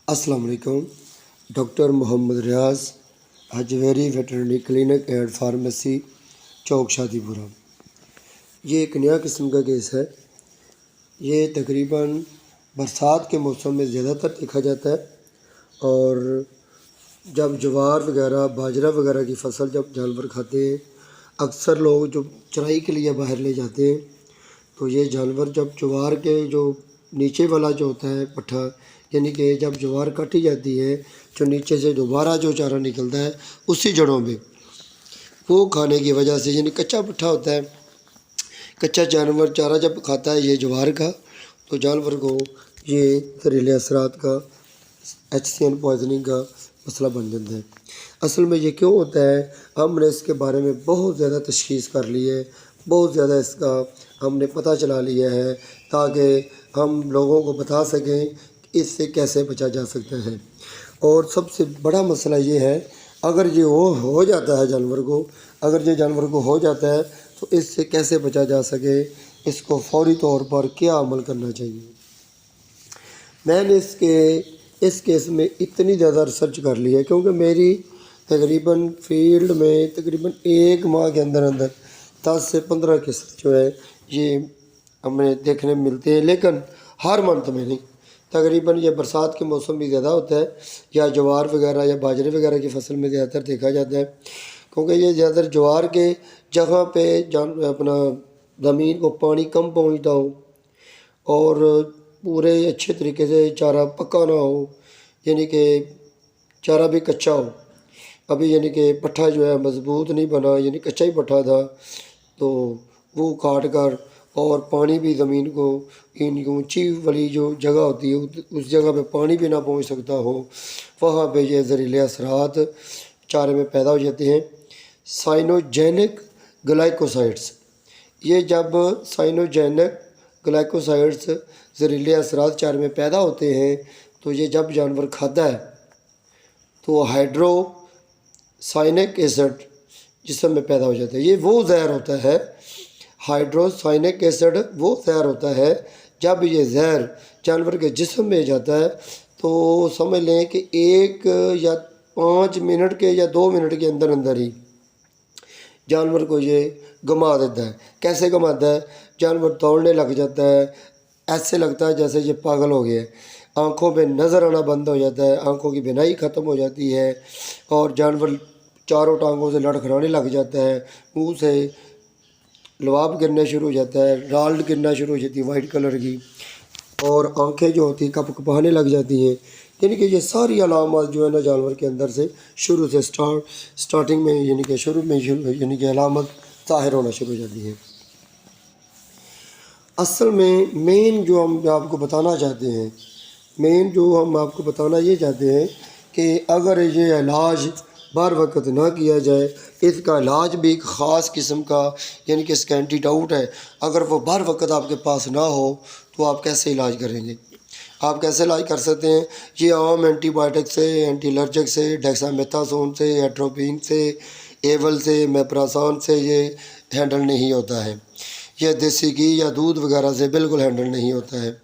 अस्सलाम वालेकुम। Doctor Mohammad Riyaz, Hajveri veterinary clinic and pharmacy, Chowk Shadipura. ये एक नया किस्म का केस है। ये तकरीबन बरसात के मौसम में ज़्यादातर देखा जाता है, और जब ज्वार वगैरह बाजरा वगैरह की फसल जब जानवर खाते हैं, अक्सर लोग जो चराई के लिए बाहर ले जाते हैं, तो ये जानवर जब ज्वार के जो नीचे वाला जो होता है पट्ठा, यानी कि जब ज्वार काटी जाती है, जो नीचे से दोबारा जो चारा निकलता है उसी जड़ों में, वो खाने की वजह से, यानी कच्चा पट्ठा होता है, कच्चा जानवर चारा जब खाता है ये ज्वार का, तो जानवर को ये जहरीले असरात का, HCN पॉइजनिंग का मसला बन जाता है। असल में ये क्यों होता है, हमने इसके बारे में बहुत ज़्यादा तशख़ीस कर ली है, बहुत ज़्यादा इसका हमने पता चला लिया है, ताकि हम लोगों को बता सकें कि इससे कैसे बचा जा सकता है। और सबसे बड़ा मसला ये है, अगर ये हो जाता है जानवर को, अगर ये जानवर को हो जाता है तो इससे कैसे बचा जा सके, इसको फौरी तौर पर क्या अमल करना चाहिए। मैंने इस केस में इतनी ज़्यादा रिसर्च कर ली है, क्योंकि मेरी तकरीबन फील्ड में तकरीबन एक माह के अंदर अंदर 10 से 15 केस जो है ये हमें देखने में मिलते हैं, लेकिन हर मंथ में नहीं। तकरीबन ये बरसात के मौसम में ज़्यादा होता है, या ज्वार वगैरह या बाजरे वगैरह की फसल में ज़्यादातर देखा जाता है, क्योंकि ये ज़्यादातर ज्वार के जगह पे अपना ज़मीन को पानी कम पहुंचता हो, और पूरे अच्छे तरीके से चारा पक्का ना हो, यानी कि चारा भी कच्चा हो, अभी यानी कि पट्ठा जो है मजबूत नहीं बना, यानी कच्चा ही पट्ठा था, तो वो काट कर, और पानी भी ज़मीन को, इन ऊंची वाली जो जगह होती है उस जगह पे पानी भी ना पहुंच सकता हो, वहाँ पे ये जहरीले असरात चारे में पैदा हो जाते हैं। साइनोजेनिक ग्लाइकोसाइड्स, ये जब साइनोजेनिक ग्लाइकोसाइड्स जहरीले असरात चारे में पैदा होते हैं, तो ये जब जानवर खाता है तो हाइड्रोसाइनिक एसिड जिस्म में पैदा हो जाता है। ये वो जहर होता है, हाइड्रोसाइनिक एसिड वो जहर होता है, जब ये जहर जानवर के जिस्म में जाता है तो समझ लें कि 1 या 5 मिनट के या 2 मिनट के अंदर अंदर ही जानवर को ये गंवा देता है। कैसे गंवाता है, जानवर दौड़ने लग जाता है, ऐसे लगता है जैसे ये पागल हो गया है, आँखों पे नज़र आना बंद हो जाता है, आँखों की बिनाई ख़त्म हो जाती है, और जानवर चारों टांगों से लड़खड़ाने लग जाता है, मुँह से लवाब गिरना शुरू हो जाता है, राल्ड गिरना शुरू हो जाती है वाइट कलर की, और आंखें जो होती हैं कपकपाने लग जाती हैं। यानी कि ये सारी अलामत जो है ना जानवर के अंदर से शुरू से स्टार्टिंग में, यानी कि शुरू में यानी कि अलामत ज़ाहिर होना शुरू हो जाती है। असल में मेन जो हम आपको बताना चाहते हैं, मेन जो हम आपको बताना ये चाहते हैं कि अगर ये इलाज बर वक्त ना किया जाए, इसका इलाज भी एक ख़ास किस्म का, यानी कि इसका एंटीडाउट है, अगर वो बर वक्त आपके पास ना हो तो आप कैसे इलाज करेंगे, आप कैसे इलाज कर सकते हैं। ये आम एंटीबायोटिक से, एंटी एलर्जिक से, डेक्सामेथासोन से, एट्रोपिन से, एवल से, मेप्रासान से ये हैंडल नहीं होता है। यह देसी घी या दूध वगैरह से बिल्कुल हैंडल नहीं होता है।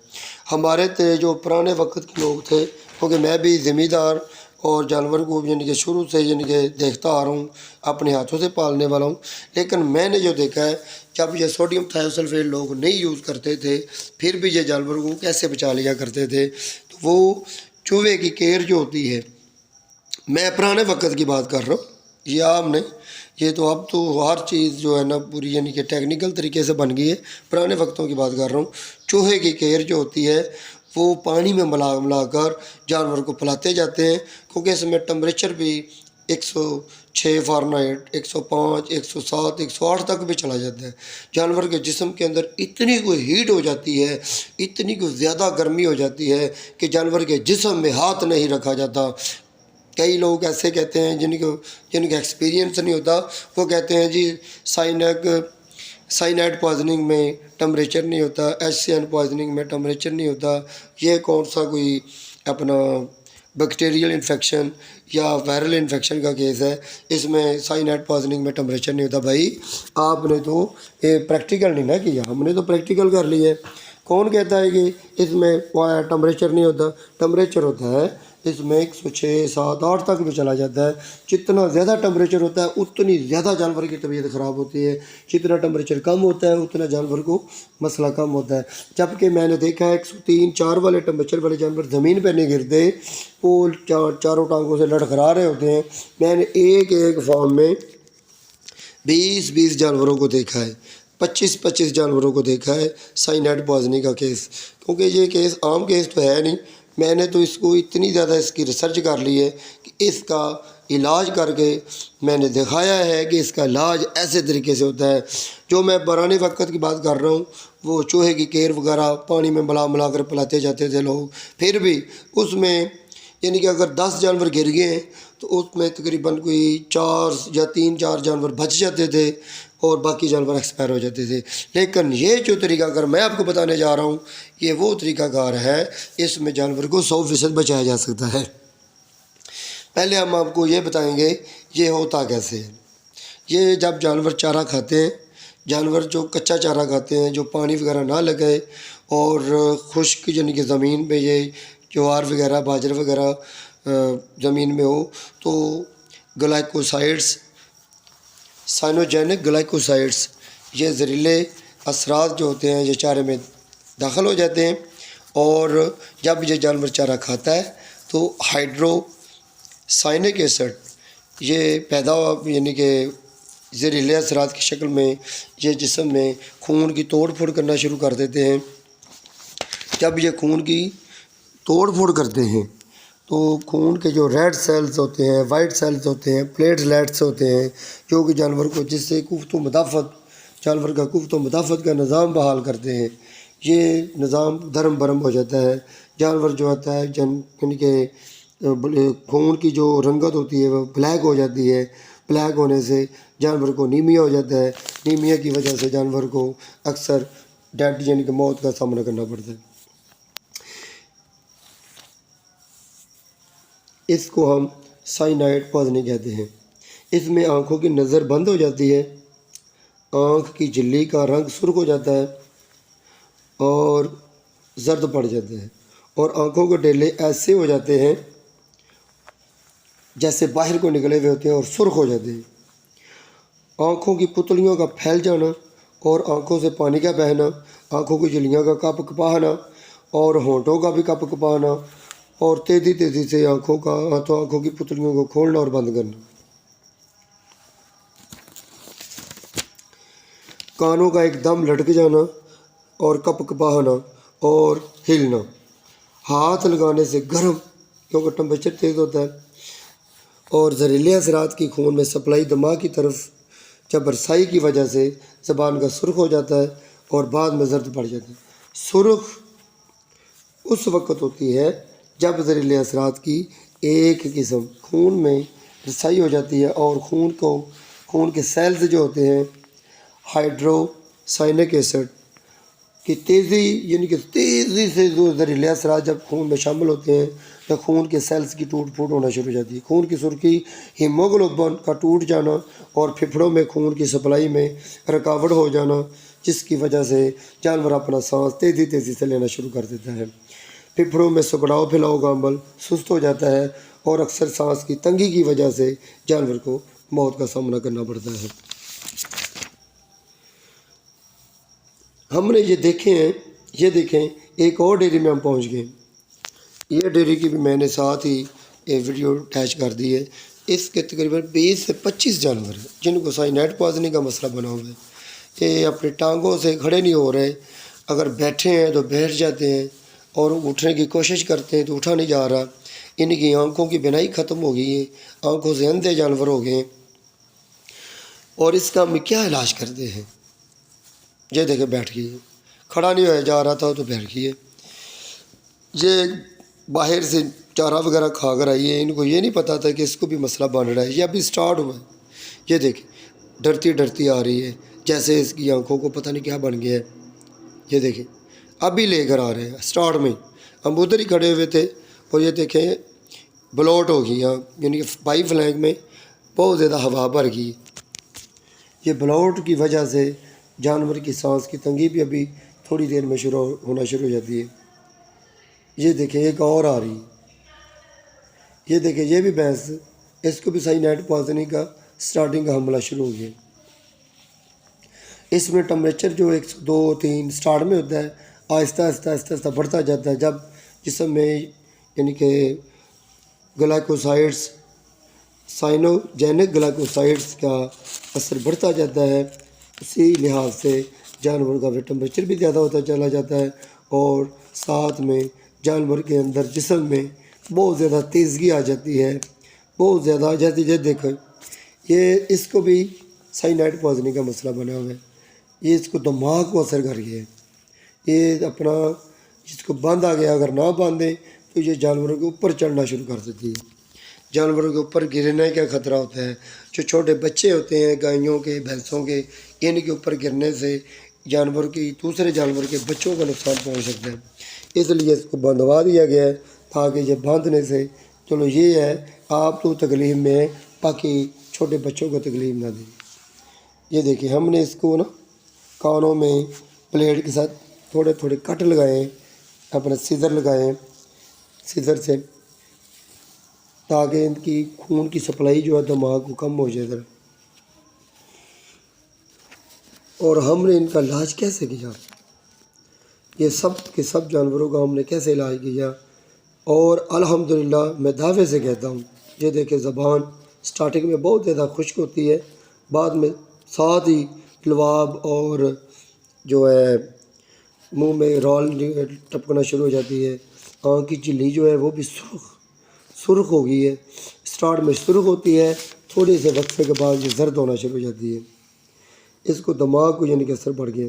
हमारे जो पुराने वक्त के लोग थे, क्योंकि मैं भी ज़मींदार और जानवर को यानी कि शुरू से यानी कि देखता आ रहा हूँ, अपने हाथों से पालने वाला हूँ, लेकिन मैंने जो देखा है, जब ये सोडियम थायोसल्फेट लोग नहीं यूज़ करते थे, फिर भी ये जानवर को कैसे बचा लिया करते थे। तो वो चूहे की केयर जो होती है, मैं पुराने वक्त की बात कर रहा हूँ, ये आप नहीं, ये तो अब तो हर चीज़ जो है ना पूरी यानी कि टेक्निकल तरीके से बन गई है। पुराने वक्तों की बात कर रहा हूँ। चूहे की केयर जो होती है वो पानी में मिलाकर जानवर को पिलाते जाते हैं, क्योंकि इसमें टेम्परेचर भी 106 फ़ारेनहाइट, 105, 107, 108 तक भी चला जाता है। जानवर के जिस्म के अंदर इतनी कोई हीट हो जाती है, इतनी कोई ज़्यादा गर्मी हो जाती है कि जानवर के जिस्म में हाथ नहीं रखा जाता। कई लोग ऐसे कहते हैं जिनका एक्सपीरियंस नहीं होता, वो कहते हैं जी साइनाइड पॉइजनिंग में टेम्परेचर नहीं होता, HCN पॉइजनिंग में टेम्परेचर नहीं होता, ये कौन सा कोई अपना बैक्टीरियल इन्फेक्शन या वायरल इन्फेक्शन का केस है, इसमें साइनाइड पॉइजनिंग में टेम्परेचर नहीं होता। भाई आपने तो ये प्रैक्टिकल नहीं ना किया, हमने तो प्रैक्टिकल कर लिया है। कौन कहता है कि इसमें टेम्परेचर नहीं होता? टेम्परेचर होता है इसमें 106, 7, 8 तक भी चला जाता है। जितना ज़्यादा टेम्परेचर होता है उतनी ज़्यादा जानवर की तबीयत ख़राब होती है, जितना टेम्परेचर कम होता है उतना जानवर को मसला कम होता है। जबकि मैंने देखा है 103, 4 वाले टेम्परेचर वाले जानवर ज़मीन पर नहीं गिरते, वो चारों टांगों से लड़खड़ा रहे होते हैं। मैंने एक फार्म में 20 जानवरों को देखा है, 25 जानवरों को देखा है साइनाइड पॉइजनिंग का केस। क्योंकि ये केस आम केस तो है नहीं, मैंने तो इसको इतनी ज़्यादा इसकी रिसर्च कर ली है कि इसका इलाज करके मैंने दिखाया है कि इसका इलाज ऐसे तरीके से होता है। जो मैं पुराने वक्त की बात कर रहा हूँ, वो चूहे की केर वगैरह पानी में मिला कर पिलाते जाते थे लोग, फिर भी उसमें यानी कि अगर 10 जानवर गिर गए हैं तो उसमें तकरीबन कोई 4 या 3-4 जानवर बच जाते थे और बाकी जानवर एक्सपायर हो जाते थे। लेकिन ये जो तरीका अगर मैं आपको बताने जा रहा हूँ, ये वो तरीकाकार है, इसमें जानवर को 100% बचाया जा सकता है। पहले हम आपको ये बताएंगे ये होता कैसे है। ये जब जानवर चारा खाते हैं, जानवर जो कच्चा चारा खाते हैं, जो पानी वगैरह ना लगे और खुश्क यानी कि ज़मीन पे ये ज्वार वगैरह बाजरा वगैरह ज़मीन में हो, तो ग्लाइकोसाइड्स, साइनोजेनिक ग्लाइकोसाइड्स, ये जहरीले असरात जो होते हैं ये चारे में दाखिल हो जाते हैं। और जब ये जानवर चारा खाता है तो हाइड्रोसाइनिक एसिड ये पैदा यानी कि जहरीले असरात की शक्ल में ये जिस्म में खून की तोड़ फोड़ करना शुरू कर देते हैं। जब ये खून की तोड़ फोड़ करते हैं तो खून के जो रेड सेल्स होते हैं, वाइट सेल्स होते हैं, प्लेटलेट्स होते हैं, जो कि जानवर को जिससे कुफ्त मुदाफ़त, जानवर का कुफ्त मुदाफ़त का निज़ाम बहाल करते हैं, ये निज़ाम धर्म भरम हो जाता है। जानवर जो आता है यानी कि खून की जो रंगत होती है वो ब्लैक हो जाती है। ब्लैक होने से जानवर को नीमिया हो जाता है। नीमिया की वजह से जानवर को अक्सर डेथ यानी कि मौत का सामना करना पड़ता है। इसको हम साइनाइड पॉइजनिंग कहते हैं। इसमें आँखों की नज़र बंद हो जाती है, आँख की झिल्ली का रंग सुर्ख हो जाता है और जर्द पड़ जाते हैं, और आँखों के डेले ऐसे हो जाते हैं जैसे बाहर को निकले हुए होते हैं और सुर्ख हो जाते हैं। आँखों की पुतलियों का फैल जाना और आँखों से पानी का बहना, आँखों की झिल्लियों का कप कपाना और होंठों का भी कप कपाना, और तेज़ी से आँखों की पुतलियों को खोलना और बंद करना। कानों का एकदम लटक जाना और कप कपाना और हिलना। हाथ लगाने से गर्म, क्योंकि टेम्परेचर तेज़ होता है, और जहरीले असरात की खून में सप्लाई दिमाग की तरफ जब बरसाई की वजह से ज़बान का सुर्ख हो जाता है और बाद में जर्द पड़ जाता है। सुर्ख उस वक़्त होती है जब जहरीले असरात की एक किस्म खून में रसाई हो जाती है और खून के सेल्स जो होते हैं हाइड्रोसाइनिक एसिड की तेज़ी यानी कि तेज़ी से जो जहरीले असरात जब खून में शामिल होते हैं तो खून के सेल्स की टूट फूट होना शुरू हो जाती है। खून की सुर्खी, हीमोग्लोबिन का टूट जाना और फेफड़ों में खून की सप्लाई में रुकावट हो जाना, जिसकी वजह से जानवर अपना सांस तेज़ी से लेना शुरू कर देता है। फेफड़ों में सुकड़ाव फैलाव का अमल सुस्त हो जाता है और अक्सर सांस की तंगी की वजह से जानवर को मौत का सामना करना पड़ता है। हमने ये देखे हैं, ये देखें एक और डेयरी में हम पहुंच गए। ये डेयरी की भी मैंने साथ ही ये वीडियो अटैच कर दी है। इसके तकरीबन 20 से 25 जानवर हैं जिनको साइनाइड पॉइजनिंग का मसला बना हुआ है। ये अपनी टांगों से खड़े नहीं हो रहे, अगर बैठे हैं तो बैठ जाते हैं और उठने की कोशिश करते हैं तो उठा नहीं जा रहा। इनकी आँखों की बिनाई ख़त्म हो गई है, आँखों से अंधे जानवर हो गए। और इसका हम क्या इलाज करते हैं? ये देखे बैठ गई, खड़ा नहीं होया जा रहा था तो बैठ गई है। ये बाहर से चारा वगैरह खा कर आई है, इनको ये नहीं पता था कि इसको भी मसला बन रहा है। ये अभी स्टार्ट हुआ है। ये देखें डरती आ रही है, जैसे इसकी आंखों को पता नहीं क्या बन गया है। ये देखें अभी लेकर आ रहे हैं स्टार्ट में। हम उधर ही खड़े हुए थे और ये देखें ब्लॉट हो गई यहाँ, यानी कि पाइप फ्लैंक में बहुत ज़्यादा हवा भर गई। ये ब्लॉट की वजह से जानवर की सांस की तंगी भी अभी थोड़ी देर में होना शुरू हो जाती है। ये देखें एक और आ रही, ये देखें ये भी भैंस, इसको भी साइनाइड पॉइजनिंग का स्टार्टिंग का हमला शुरू हो गया। इसमें टेम्परेचर जो 102-3 स्टार्ट में होता है, आहिस्ता आहिस्ता आहिस्ता आहिस्ता बढ़ता जाता है। जब जिस्म में यानी कि ग्लाइकोसाइड्स, साइनोजेनिक ग्लाइकोसाइड्स का असर बढ़ता जाता है, उसी लिहाज से जानवर का फिर टेम्परेचर भी ज़्यादा होता चला जाता है और साथ में जानवर के अंदर जिस्म में बहुत ज़्यादा तेज़गी आ जाती है, बहुत ज़्यादा। जैसे देखो ये इसको भी साइनाइड पॉइजनिंग का मसला बना हुआ है। ये इसको दिमाग को असर कर गया है। ये अपना जिसको बंद आ गया, अगर ना बांधे तो ये जानवरों के ऊपर चढ़ना शुरू कर देती है। जानवरों के ऊपर गिरने का ख़तरा होता है। जो छोटे बच्चे होते हैं गायों के, भैंसों के, इनके ऊपर गिरने से जानवर की दूसरे जानवर के बच्चों को नुकसान पहुंच सकता है। इसलिए इसको बंधवा दिया गया है ताकि ये बांधने से चलो ये है आप तो तकलीफ में, बाकी छोटे बच्चों को तकलीफ ना दें। ये देखिए हमने इसको ना कानों में प्लेट के साथ थोड़े थोड़े कट लगाए, अपने सीजर लगाए सीजर से, ताकि इनकी खून की सप्लाई जो है दिमाग को कम हो जाए। और हमने इनका इलाज कैसे किया, ये सब के सब जानवरों का हमने कैसे इलाज किया, और अल्हम्दुलिल्लाह मैं दावे से कहता हूँ। ये देखे ज़बान स्टार्टिंग में बहुत ज़्यादा खुश्क होती है, बाद में साथ ही लवाब और जो है मुंह में रॉल टपकना शुरू हो जाती है। आँख की झिल्ली जो है वो भी सुर्ख हो गई है। स्टार्ट में सुर्ख होती है, थोड़े से वक्फे के बाद ये जर्द होना शुरू हो जाती है। इसको दिमाग को यानी कि असर बढ़ गया।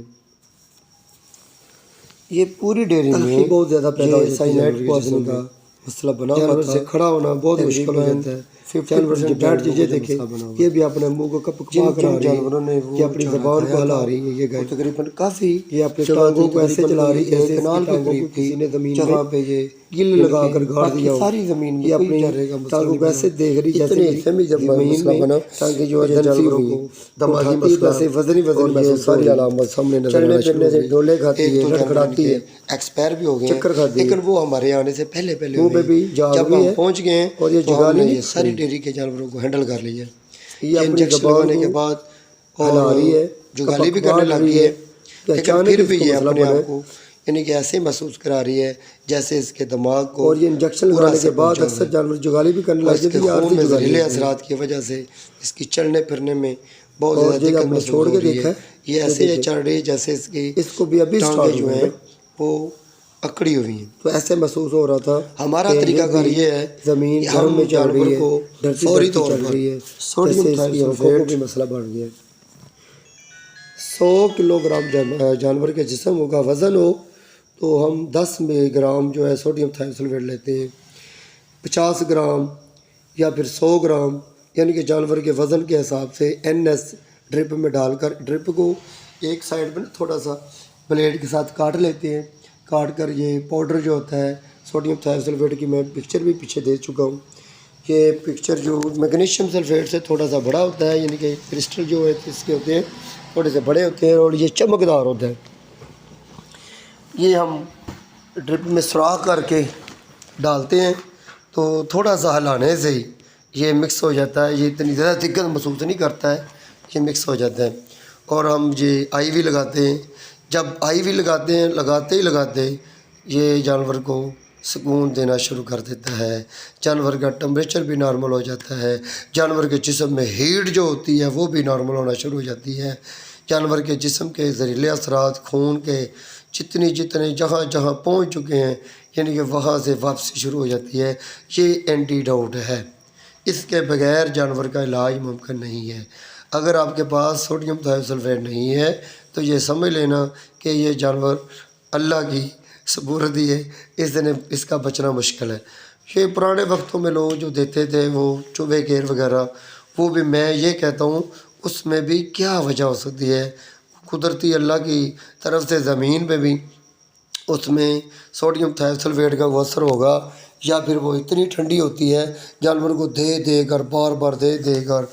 ये पूरी डेयरी में बहुत ज़्यादा पैदा हो साइनाइड पॉइजनिंग का मसला बना हुआ से खड़ा होना बहुत मुश्किल हो जाता है। जानवर जब बैठ जाइए देखे ये भी अपने मुंह को कपकपा कर आ रही है, जानवरों ने ये अपनी ज़बान को हिला रही है। ये गाय तकरीबन काफ़ी ये अपनी टांगों को ऐसे चला रही है, कनाल पे किसी ने ज़मीन जहाँ पे ये गिल लगा कर गाड़ दिया, सारी ज़मीन में ये अपनी टांगों को ऐसे देख रही जैसे हिस्से में जब मसला बना, ताकि जो है जानवरों को दिमागी मसला से वजन सारी अलामत सामने नजर चलने से डोले खाती है, लड़खड़ाती है, एक्सपायर भी हो गए, चक्कर खाती है। लेकिन वो हमारे आने से पहले जब हम पहुँच गए और ये जुगाली सारी डेयरी के जानवरों को हैंडल कर लिया। ये इंजेक्शन लगाने के बाद हिला रही है, जुगाली भी करने लगी है, लेकिन फिर भी ये अपने आप को यानी कि ऐसे महसूस करा रही है जैसे इसके दिमाग को, और ये इंजेक्शन लगाने के बाद अक्सर जानवर जुगाली भी करने लगे। खून में जहरीले असरात की वजह से इसकी चलने फिरने में बहुत ज़्यादा दिक्कत महसूस हो रही है। ये ऐसे चल रही है जैसे इसको भी अभी टांगे जो हैं वो अकड़ी हुई है। तो ऐसे महसूस हो रहा था। हमारा तरीकाकार ये है, ज़मीन गर्म में चल रही है, फौरी तौर पर सोडियम थायरॉइड भी मसला बढ़ गया। 100 किलोग्राम जानवर के जिस्म का वज़न हो तो हम 10 ग्राम जो है सोडियम थायरॉइड लेते हैं। 50 ग्राम या फिर 100 ग्राम यानी कि जानवर के वज़न के हिसाब से NS ड्रिप में डालकर, ड्रिप को एक साइड में थोड़ा सा ब्लेड के साथ काट लेते हैं। काट कर ये पाउडर जो होता है सोडियम थायरॉइड की मैं पिक्चर भी पीछे दे चुका हूँ। ये पिक्चर जो मैग्नीशियम सल्फेट से थोड़ा सा बड़ा होता है, यानी कि क्रिस्टल जो है इसके होते हैं थोड़े से बड़े होते हैं और ये चमकदार होता है। ये हम ड्रिप में सुराख करके डालते हैं तो थोड़ा सा हिलाने से ही ये मिक्स हो जाता है। ये इतनी ज़्यादा दिक्कत महसूस नहीं करता है, ये मिक्स हो जाता है। और हम ये IV लगाते हैं। जब IV लगाते हैं, लगाते ये जानवर को सुकून देना शुरू कर देता है। जानवर का टेम्परेचर भी नॉर्मल हो जाता है। जानवर के जिस्म में हीट जो होती है वो भी नॉर्मल होना शुरू हो जाती है। जानवर के जिस्म के जहरीले असरात खून के जितने जहाँ जहाँ पहुँच चुके हैं यानी कि वहाँ से वापसी शुरू हो जाती है। ये एंटीडोट है, इसके बगैर जानवर का इलाज मुमकिन नहीं है। अगर आपके पास सोडियम थायरॉइड नहीं है तो ये समझ लेना कि ये जानवर अल्लाह की सपूर्दी है, इसका बचना मुश्किल है। ये पुराने वक्तों में लोग जो देते थे वो चुभे घेर वगैरह, वो भी मैं ये कहता हूँ उसमें भी क्या वजह हो सकती है। कुदरती अल्लाह की तरफ से ज़मीन पे भी उसमें सोडियम थायरॉइड का असर होगा, या फिर वो इतनी ठंडी होती है जानवर को दे कर बार बार दे कर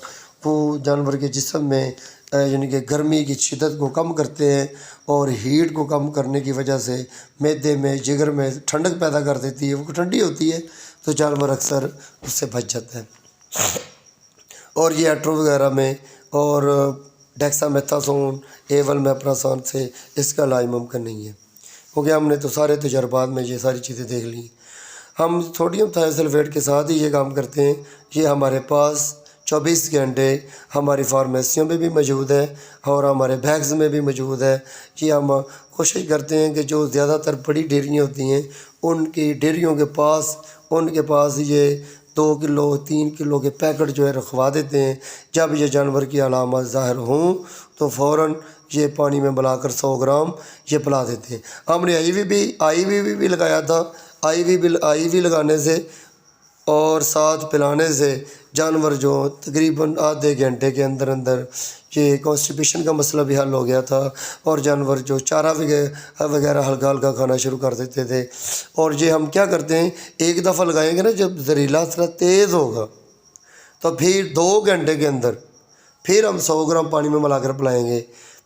वो जानवर के जिस्म में यानी कि गर्मी की शिद्दत को कम करते हैं और हीट को कम करने की वजह से मैदे में जिगर में ठंडक पैदा कर देती है, वो ठंडी होती है तो जानवर अक्सर उससे बच जाता है। और ये एट्रो वगैरह में और डेक्सामेथासोन एवलमेप्रासोन से इसका इलाज मुमकिन नहीं है, क्योंकि हमने तो सारे तजर्बात में ये सारी चीज़ें देख ली। हम सोडियम थायोसल्फेट के साथ ही ये काम करते हैं। ये हमारे पास 24 घंटे हमारी फार्मेसियों में भी मौजूद है और हमारे बैग्स में भी मौजूद है। ये हम कोशिश करते हैं कि जो ज़्यादातर बड़ी डेयरियाँ होती हैं उनकी डेयरियों के पास उनके पास ये 2 किलो 3 किलो के पैकेट जो है रखवा देते हैं। जब ये जानवर की अलामत ज़ाहिर हों तो फ़ौरन ये पानी में मिलाकर 100 ग्राम ये पिला देते हैं। हमने आईवी भी लगाया था। आईवी लगाने से और साथ पिलाने से जानवर जो तकरीबन आधे घंटे के अंदर अंदर ये कॉन्स्टिपेशन का मसला भी हल हो गया था और जानवर जो चारा वगैरह हल्का हल्का खाना शुरू कर देते थे। और ये हम क्या करते हैं, एक दफ़ा लगाएंगे ना, जब जहरीला असर तेज़ होगा तो फिर 2 घंटे के अंदर फिर हम 100 ग्राम पानी में मिलाकर पिलाएंगे,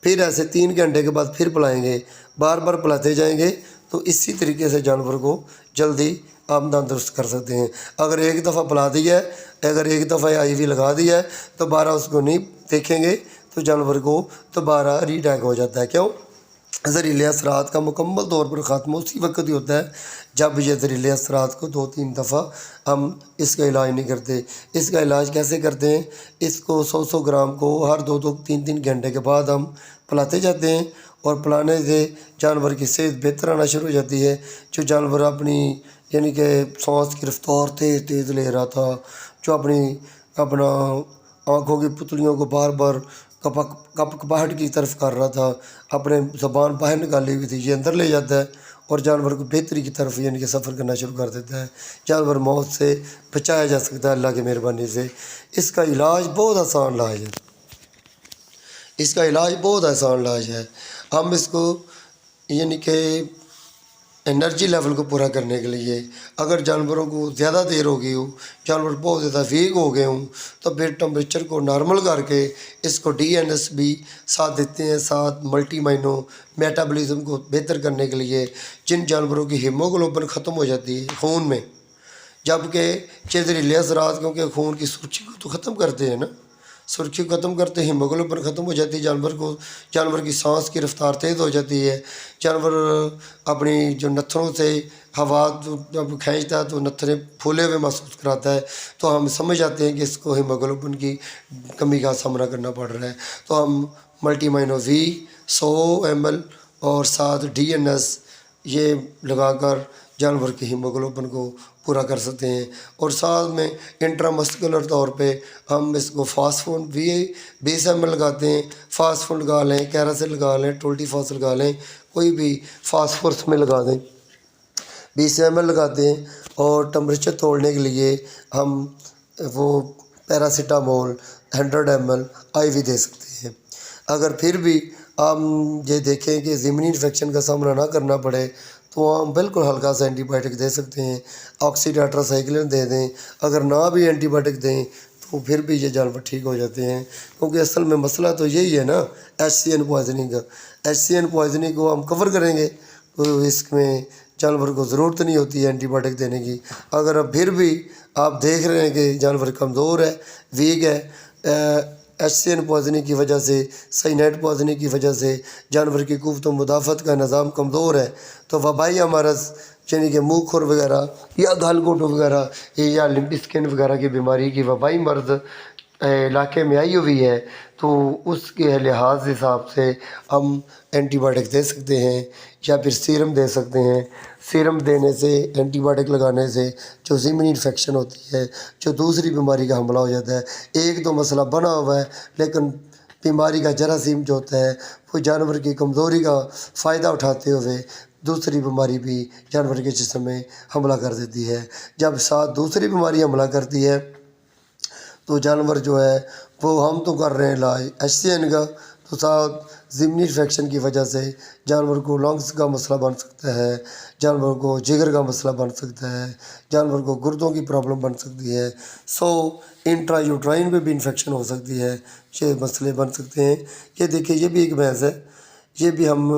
फिर ऐसे 3 घंटे के बाद फिर पिलाएंगे, बार बार पिलाते जाएंगे। तो इसी तरीके से जानवर को जल्दी आप तंदुरुस्त कर सकते हैं। अगर एक दफ़ा पिला दिया है, अगर एक दफ़ा आईवी लगा दिया है तो दोबारा उसको नहीं देखेंगे तो जानवर को दोबारा रीअटैक हो जाता है। क्यों? जहरीले असरात का मुकम्मल तौर पर ख़त्म उसी वक्त ही होता है जब ये जहरीले असरात को 2-3 दफ़ा हम इसका इलाज नहीं करते। इसका इलाज कैसे करते हैं, इसको 100 ग्राम को हर 2-2 3-3 घंटे के बाद हम पिलाते जाते हैं और पिलाने से जानवर की सेहत बेहतर आना शुरू हो जाती है। जो जानवर अपनी यानी कि सांस की रफ्तार तेज़ ले रहा था, जो अपना आँखों की पुतलियों को बार बार कपकपाहट की तरफ कर रहा था, अपने ज़बान बाहर निकाली हुई थी, ये अंदर ले जाता है और जानवर को बेहतरी की तरफ यानी कि सफ़र करना शुरू कर देता है। जानवर मौत से बचाया जा सकता है अल्लाह की मेहरबानी से। इसका इलाज बहुत आसान इलाज है, इसका इलाज बहुत आसान इलाज है। हम इसको यानी कि एनर्जी लेवल को पूरा करने के लिए, अगर जानवरों को ज़्यादा देर हो गई हो, जानवर बहुत ज़्यादा वीक हो गए हों, तो फिर टेम्परेचर को नॉर्मल करके इसको DNS भी साथ देते हैं, साथ मल्टीमाइनो मेटाबॉलिज्म को बेहतर करने के लिए। जिन जानवरों की हीमोग्लोबिन ख़त्म हो जाती है खून में, जबकि जहरीले असरात क्योंकि खून की सुर्खी को तो ख़त्म करते हैं ना, सुर्खी ख़त्म करते हीमोग्लोबिन ख़त्म हो जाती है, जानवर की सांस की रफ्तार तेज़ हो जाती है। जानवर अपनी जो नथनों से हवा जब खींचता है तो नथने फूले हुए महसूस कराता है, तो हम समझ जाते हैं कि इसको हीमोग्लोबिन की कमी का सामना करना पड़ रहा है। तो हम मल्टीमाइनो V 100 ml और साथ DNS ये लगाकर जानवर की हीमोग्लोबिन को पूरा कर सकते हैं। और साथ में इंट्रामस्कुलर तौर पे हम इसको फास्फोन 20 ml लगाते हैं। फास्फोन लगा लें, कैरासिल लगा लें, टोल्टीफॉस लगा लें, कोई भी फास्फोरस में लगा दें, 20 ml लगाते हैं। और टेम्परेचर तोड़ने के लिए हम वो पैरासीटामोल 100 ml IV दे सकते हैं। अगर फिर भी हम ये देखें कि ज़िमनी इन्फेक्शन का सामना ना करना पड़े तो हम बिल्कुल हल्का सा एंटीबायोटिक दे सकते हैं, ऑक्सीटेट्रासाइक्लिन दे दें। अगर ना भी एंटीबायोटिक दें तो फिर भी ये जानवर ठीक हो जाते हैं, क्योंकि असल में मसला तो यही है ना HCN पॉइजनिंग का। HCN पॉइजनिंग को हम कवर करेंगे तो इसमें जानवर को ज़रूरत नहीं होती है एंटीबायोटिक देने की। अगर अब फिर भी आप देख रहे हैं कि जानवर कमज़ोर है, वीक है, HCN पॉइजनिंग की वजह से, साइनाइड पॉइजनिंग की वजह से जानवर की कुव्वत मुदाफ़त का निज़ाम कमज़ोर है, तो वबाई अमराज़ यानी कि मुँह खुर वगैरह या गलघोटू वगैरह या लिम्फ स्किन वगैरह की बीमारी की वबाई मर्ज़ इलाके में आई हुई है, तो उसके लिहाज हिसाब से हम एंटीबायोटिक दे सकते हैं या फिर सीरम दे सकते हैं। सीरम देने से, एंटीबायोटिक लगाने से जो ज़िमनी इन्फेक्शन होती है, जो दूसरी बीमारी का हमला हो जाता है, एक तो मसला बना हुआ है लेकिन बीमारी का जरासीम जो होता है वो जानवर की कमज़ोरी का फ़ायदा उठाते हुए दूसरी बीमारी भी जानवर के जिस्म में हमला कर देती है। जब साथ दूसरी बीमारी हमला करती है तो जानवर जो है वो हम तो कर रहे हैं इलाज HCN का, तो साथ ضمنی انفیکشن کی وجہ سے جانور کو لنگس کا مسئلہ بن سکتا ہے، جانور کو جگر کا مسئلہ بن سکتا ہے، جانور کو گردوں کی پرابلم بن سکتی ہے، انٹرا یوٹرائن میں بھی انفیکشن ہو سکتی ہے، یہ مسئلے بن سکتے ہیں۔ یہ دیکھیں، یہ بھی ایک بھینس ہے، یہ بھی ہم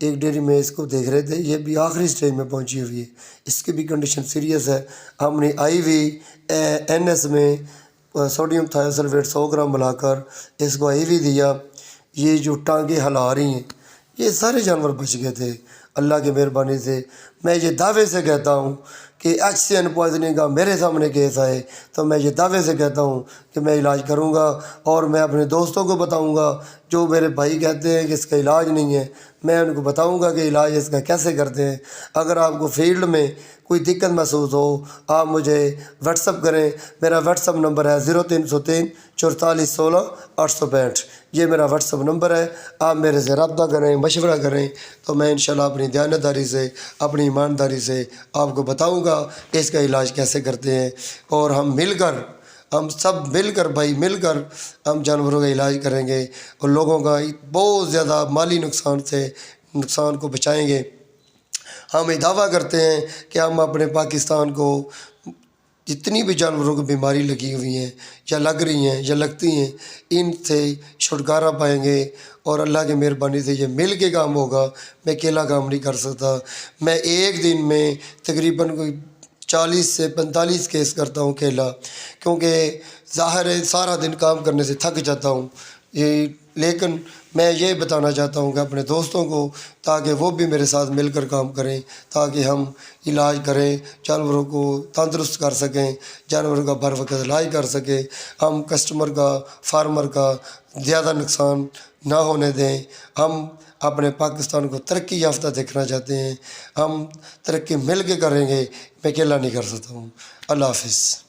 ایک ڈیری میں اس کو دیکھ رہے تھے، یہ بھی آخری سٹیج میں پہنچی ہوئی ہے، اس کی بھی کنڈیشن سیریس ہے۔ ہم نے NS میں سوڈیم تھائیوسلفیٹ 100 گرام ملا کر اس کو IV دیا۔ یہ جو ٹانگیں ہلا رہی ہیں، یہ سارے جانور بچ گئے تھے اللہ کی مہربانی سے۔ میں یہ دعوے سے کہتا ہوں کہ HCN پوائزننگ کا میرے سامنے کیس آئے تو میں یہ دعوے سے کہتا ہوں کہ میں علاج کروں گا، اور میں اپنے دوستوں کو بتاؤں گا جو میرے بھائی کہتے ہیں کہ اس کا علاج نہیں ہے، میں ان کو بتاؤں گا کہ علاج اس کا کیسے کرتے ہیں۔ اگر آپ کو فیلڈ میں کوئی دقت محسوس ہو، آپ مجھے واٹس اپ کریں۔ میرا واٹس اپ نمبر ہے 0303 44 16 865۔ یہ میرا واٹس اپ نمبر ہے، آپ میرے سے رابطہ کریں، مشورہ کریں، تو میں انشاءاللہ اپنی دیانتداری سے، اپنی ایمانداری سے آپ کو بتاؤں گا اس کا علاج کیسے کرتے ہیں، اور ہم سب مل کر ہم جانوروں کا علاج کریں گے اور لوگوں کا بہت زیادہ مالی نقصان کو بچائیں گے۔ ہم یہ دعویٰ کرتے ہیں کہ ہم اپنے پاکستان کو جتنی بھی جانوروں کو بیماری لگی ہوئی ہیں یا لگ رہی ہیں یا لگتی ہیں، ان سے چھٹکارا پائیں گے، اور اللہ کی مہربانی سے یہ مل کے کام ہوگا۔ میں اکیلا کام نہیں کر سکتا، میں ایک دن میں تقریباً کوئی 40 سے 45 کیس کرتا ہوں اکیلا، کیونکہ ظاہر ہے سارا دن کام کرنے سے تھک جاتا ہوں۔ لیکن میں یہ بتانا چاہتا ہوں کہ اپنے دوستوں کو، تاکہ وہ بھی میرے ساتھ مل کر کام کریں، تاکہ ہم علاج کریں، جانوروں کو تندرست کر سکیں، جانوروں کا بر وقت علاج کر سکیں، ہم کسٹمر کا، فارمر کا زیادہ نقصان نہ ہونے دیں۔ ہم اپنے پاکستان کو ترقی یافتہ دیکھنا چاہتے ہیں، ہم ترقی مل کے کریں گے، میں اکیلا نہیں کر سکتا ہوں۔ اللہ حافظ۔